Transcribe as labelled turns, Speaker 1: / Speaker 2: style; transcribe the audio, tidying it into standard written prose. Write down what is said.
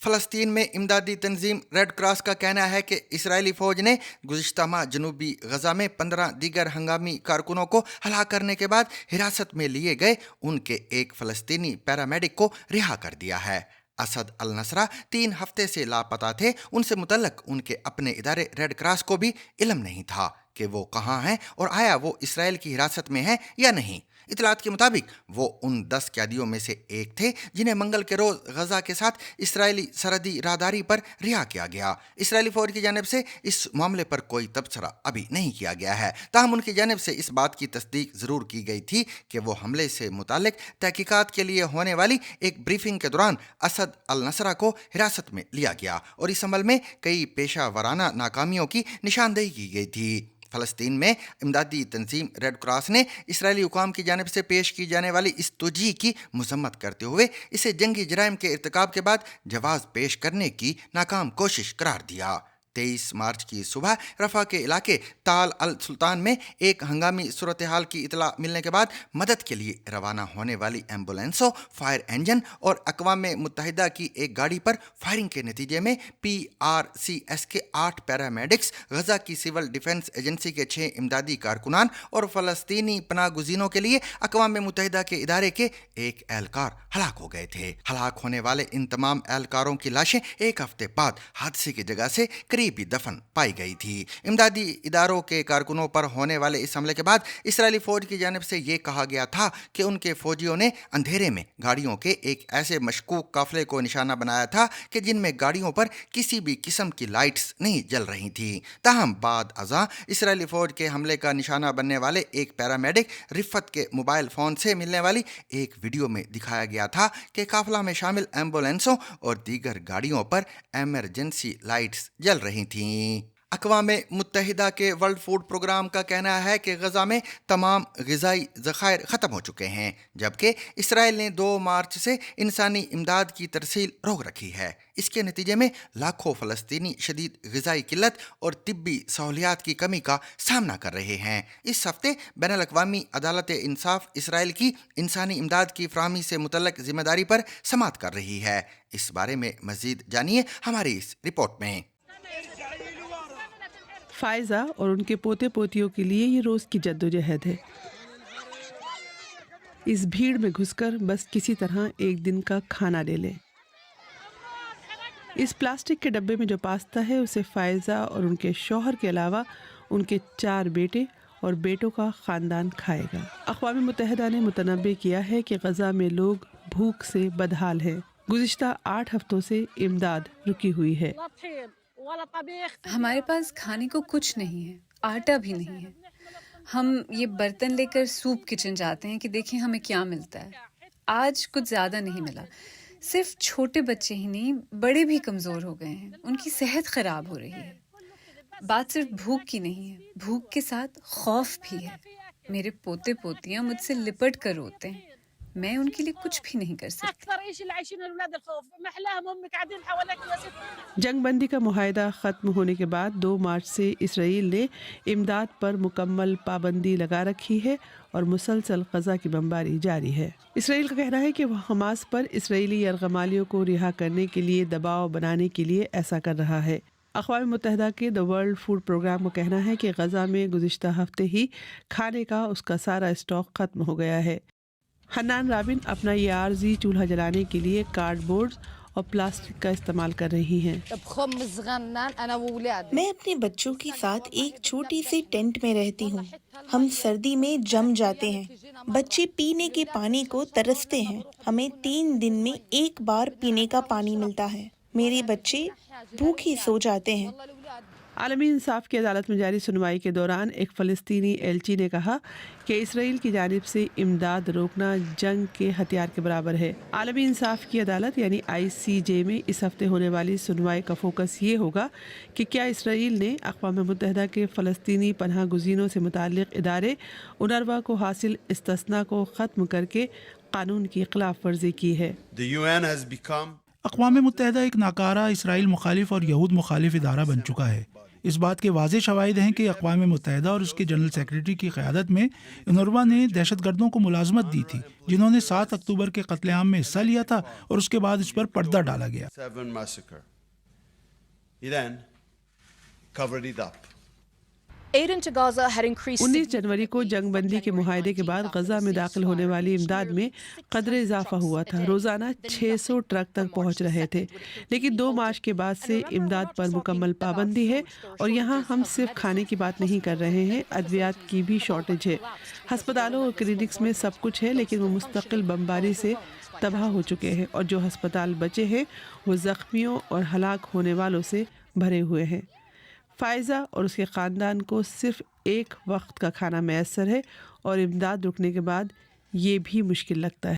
Speaker 1: فلسطین میں امدادی تنظیم ریڈ کراس کا کہنا ہے کہ اسرائیلی فوج نے گزشتہ ماہ جنوبی غزہ میں 15 دیگر ہنگامی کارکنوں کو ہلاک کرنے کے بعد حراست میں لیے گئے ان کے ایک فلسطینی پیرامیڈک کو رہا کر دیا ہے۔ اسد النصرہ 3 ہفتے سے لاپتہ تھے۔ ان سے متعلق ان کے اپنے ادارے ریڈ کراس کو بھی علم نہیں تھا کہ وہ کہاں ہیں اور آیا وہ اسرائیل کی حراست میں ہیں یا نہیں۔ اطلاعات کے مطابق وہ ان 10 قیدیوں میں سے ایک تھے جنہیں منگل کے روز غزہ کے ساتھ اسرائیلی سرحدی راہداری پر رہا کیا گیا۔ اسرائیلی فوج کی جانب سے اس معاملے پر کوئی تبصرہ ابھی نہیں کیا گیا ہے، تاہم ان کی جانب سے اس بات کی تصدیق ضرور کی گئی تھی کہ وہ حملے سے متعلق تحقیقات کے لیے ہونے والی ایک بریفنگ کے دوران اسد النصرہ کو حراست میں لیا گیا اور اس عمل میں کئی پیشہ ورانہ ناکامیوں کی نشاندہی کی گئی تھی۔ فلسطین میں امدادی تنظیم ریڈ کراس نے اسرائیلی حکام کی جانب سے پیش کی جانے والی اس توجیہ کی مذمت کرتے ہوئے اسے جنگی جرائم کے ارتکاب کے بعد جواز پیش کرنے کی ناکام کوشش قرار دیا۔ 23 مارچ کی صبح رفح کے علاقے تال السلطان میں ایک ہنگامی صورتحال کی اطلاع ملنے کے بعد مدد کے لیے روانہ ہونے والی ایمبولینسوں، فائر انجن اور اقوام متحدہ کی ایک گاڑی پر فائرنگ کے نتیجے میں PRCS کے 8 پیرامیڈکس، غزہ کی سول ڈیفنس ایجنسی کے 6 امدادی کارکنان اور فلسطینی پناہ گزینوں کے لیے اقوام متحدہ کے ادارے کے ایک اہلکار ہلاک ہو گئے تھے۔ ہلاک ہونے والے ان تمام اہلکاروں کی لاشیں ایک ہفتے بعد حادثے کی جگہ سے قریبی دفن پائی گئی تھی۔ امدادی اداروں کے کارکنوں پر ہونے والے اس حملے کے بعد اسرائیلی فوج کی جانب سے یہ کہا گیا تھا کہ ان کے فوجیوں نے اندھیرے میں گاڑیوں کے ایک ایسے مشکوک قافلے کو نشانہ بنایا تھا کہ جن میں گاڑیوں پر کسی بھی قسم کی لائٹس نہیں جل رہی تھیں۔ تاہم بعد ازاں اسرائیلی فوج کے حملے کا نشانہ بننے والے ایک پیرامیڈک رفت کے موبائل فون سے ملنے والی ایک ویڈیو میں دکھایا گیا تھا کہ قافلہ میں شامل ایمبولینسوں اور دیگر گاڑیوں پر ایمرجنسی لائٹس جل رہی تھیں۔ اقوام متحدہ کے ورلڈ فوڈ پروگرام کا کہنا ہے کہ غزہ میں تمام غذائی ذخائر ختم ہو چکے ہیں، جبکہ اسرائیل نے 2 مارچ سے انسانی امداد کی ترسیل روک رکھی ہے۔ اس کے نتیجے میں لاکھوں فلسطینی شدید غذائی قلت اور طبی سہولیات کی کمی کا سامنا کر رہے ہیں۔ اس ہفتے بین الاقوامی عدالت انصاف اسرائیل کی انسانی امداد کی فراہمی سے متعلق ذمہ داری پر سماعت کر رہی ہے۔ اس بارے میں مزید جانیے ہماری اس رپورٹ میں۔
Speaker 2: فائزہ اور ان کے پوتے پوتیوں کے لیے یہ روز کی جدوجہد ہے۔ اس بھیڑ میں گھس کر بس کسی طرح ایک دن کا کھانا لے لیں۔ اس پلاسٹک کے ڈبے میں جو پاستا ہے اسے فائزہ اور ان کے شوہر کے علاوہ ان کے 4 بیٹے اور بیٹوں کا خاندان کھائے گا۔ اقوام متحدہ نے متنبع کیا ہے کہ غزہ میں لوگ بھوک سے بدحال ہیں۔ گزشتہ 8 ہفتوں سے امداد رکی ہوئی ہے۔
Speaker 3: ہمارے پاس کھانے کو کچھ نہیں ہے، آٹا بھی نہیں ہے۔ ہم یہ برتن لے کر سوپ کچن جاتے ہیں کہ دیکھیں ہمیں کیا ملتا ہے۔ آج کچھ زیادہ نہیں ملا۔ صرف چھوٹے بچے ہی نہیں، بڑے بھی کمزور ہو گئے ہیں، ان کی صحت خراب ہو رہی ہے۔ بات صرف بھوک کی نہیں ہے، بھوک کے ساتھ خوف بھی ہے۔ میرے پوتے پوتیاں مجھ سے لپٹ کر روتے ہیں، میں ان کے لیے کچھ بھی نہیں کر سکتی۔
Speaker 2: جنگ بندی کا معاہدہ ختم ہونے کے بعد 2 مارچ سے اسرائیل نے امداد پر مکمل پابندی لگا رکھی ہے اور مسلسل غزہ کی بمباری جاری ہے۔ اسرائیل کا کہنا ہے کہ وہ حماس پر اسرائیلی یرغمالیوں کو رہا کرنے کے لیے دباؤ بنانے کے لیے ایسا کر رہا ہے۔ اقوام متحدہ کے دی ورلڈ فوڈ پروگرام کا کہنا ہے کہ غزہ میں گزشتہ ہفتے ہی کھانے کا اس کا سارا اسٹاک ختم ہو گیا ہے۔ حنان رابن اپنا یہ عارضی چولہا جلانے کے لیے کارڈ بورڈ اور پلاسٹک کا استعمال کر رہی ہیں۔
Speaker 4: میں اپنے بچوں کے ساتھ ایک چھوٹی سی ٹینٹ میں رہتی ہوں۔ ہم سردی میں جم جاتے ہیں۔ بچے پینے کے پانی کو ترستے ہیں۔ ہمیں 3 دن میں 1 بار پینے کا پانی ملتا ہے۔ میرے بچے بھوکے سو جاتے ہیں۔
Speaker 2: عالمی انصاف کی عدالت میں جاری سنوائی کے دوران ایک فلسطینی ایلچی نے کہا کہ اسرائیل کی جانب سے امداد روکنا جنگ کے ہتھیار کے برابر ہے۔ عالمی انصاف کی عدالت یعنی ICJ میں اس ہفتے ہونے والی سنوائی کا فوکس یہ ہوگا کہ کیا اسرائیل نے اقوام متحدہ کے فلسطینی پناہ گزینوں سے متعلق ادارے UNRWA کو حاصل استثناء کو ختم کر کے قانون کی خلاف ورزی کی ہے۔
Speaker 5: اقوام متحدہ ایک ناکارہ، اسرائیل مخالف اور یہود مخالف ادارہ بن چکا ہے۔ اس بات کے واضح شواہد ہیں کہ اقوام متحدہ اور اس کے جنرل سیکریٹری کی قیادت میں انوروا نے دہشت گردوں کو ملازمت دی تھی جنہوں نے 7 اکتوبر کے قتل عام میں حصہ لیا تھا اور اس کے بعد اس پر پردہ ڈالا گیا۔
Speaker 2: انیس جنوری کو جنگ بندی کے معاہدے کے بعد غزہ میں داخل ہونے والی امداد میں قدر اضافہ ہوا تھا۔ روزانہ 600 ٹرک تک پہنچ رہے تھے، لیکن 2 مارچ کے بعد سے امداد پر مکمل پابندی ہے، اور یہاں ہم صرف کھانے کی بات نہیں کر رہے ہیں، ادویات کی بھی شارٹیج ہے۔ ہسپتالوں اور کلینکس میں سب کچھ ہے، لیکن وہ مستقل بمباری سے تباہ ہو چکے ہیں، اور جو ہسپتال بچے ہیں وہ زخمیوں اور ہلاک ہونے والوں سے بھرے ہوئے ہیں۔ فائزہ اور اس کے خاندان کو صرف ایک وقت کا کھانا میسر ہے، اور امداد رکنے کے بعد یہ بھی مشکل لگتا ہے۔